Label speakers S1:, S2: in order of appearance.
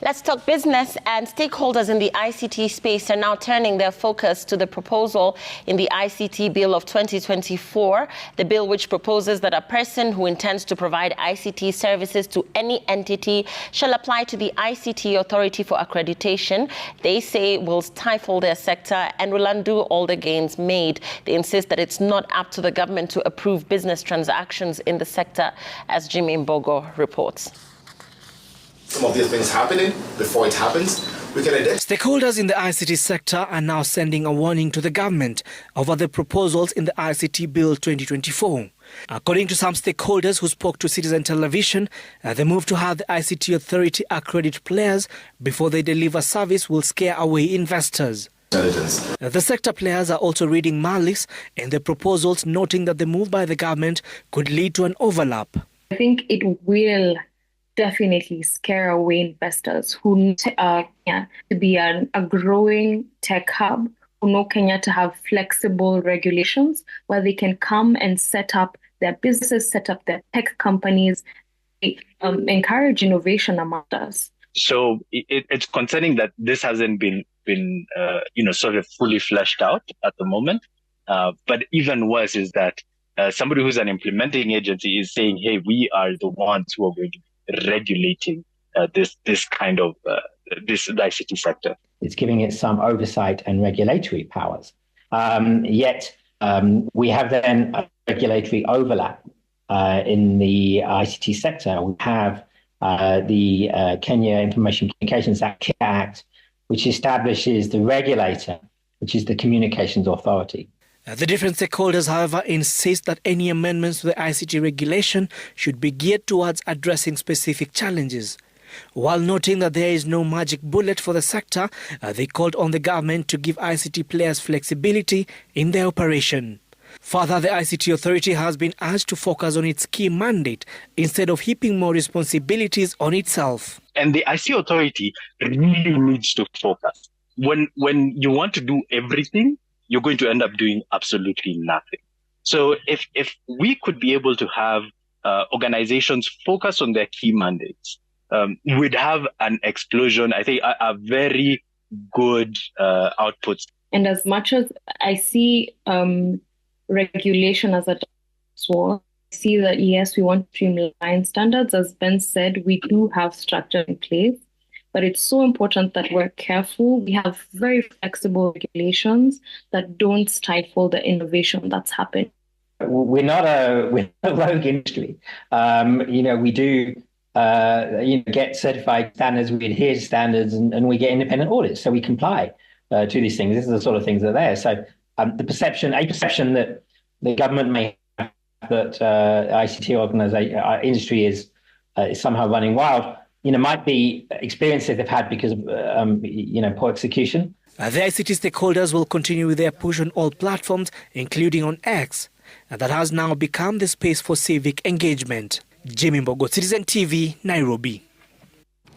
S1: Let's talk business, and stakeholders in the ICT space are now turning their focus to the proposal in the ICT Bill of 2024, the bill which proposes that a person who intends to provide ICT services to any entity shall apply to the ICT Authority for accreditation. They say will stifle their sector and will undo all the gains made. They insist that it's not up to the government to approve business transactions in the sector, as Jimmy Mbogo reports.
S2: Some of these things happening before it happens.
S3: Stakeholders in the ICT sector are now sending a warning to the government over the proposals in the ICT Bill 2024. According to some stakeholders who spoke to Citizen Television, the move to have the ICT Authority accredit players before they deliver service will scare away investors. The sector players are also reading malice in the proposals, noting that the move by the government could lead to an overlap.
S4: I think it will definitely scare away investors who need Kenya to be a growing tech hub, who know Kenya to have flexible regulations where they can come and set up their businesses, set up their tech companies, encourage innovation among us.
S5: So it's concerning that this hasn't been sort of fully fleshed out at the moment. But even worse is that somebody who's an implementing agency is saying, hey, we are the ones who are going to be regulating this kind of this ICT sector.
S6: It's giving it some oversight and regulatory powers. Yet we have then a regulatory overlap in the ICT sector. We have the Kenya Information Communications Act, which establishes the regulator, which is the Communications Authority.
S3: The different stakeholders, however, insist that any amendments to the ICT regulation should be geared towards addressing specific challenges. While noting that there is no magic bullet for the sector, they called on the government to give ICT players flexibility in their operation. Further, the ICT Authority has been asked to focus on its key mandate instead of heaping more responsibilities on itself.
S5: And the ICT Authority really needs to focus. When you want to do everything, you're going to end up doing absolutely nothing. So if we could be able to have organizations focus on their key mandates, we'd have an explosion, I think, a very good outputs.
S4: And as much as I see regulation as a tool, I see that, yes, we want to streamline standards. As Ben said, we do have structure in place. But it's so important that we're careful. We have very flexible regulations that don't stifle the innovation that's happening.
S6: We're not a rogue industry. We do get certified standards, we adhere to standards, and we get independent audits. So we comply to these things. This is the sort of things that are there. So a perception that the government may have that ICT industry is somehow running wild, might be experiences they've had because of, poor execution.
S3: The ICT stakeholders will continue with their push on all platforms, including on X, and that has now become the space for civic engagement. Jimmy Mbogo, Citizen TV, Nairobi.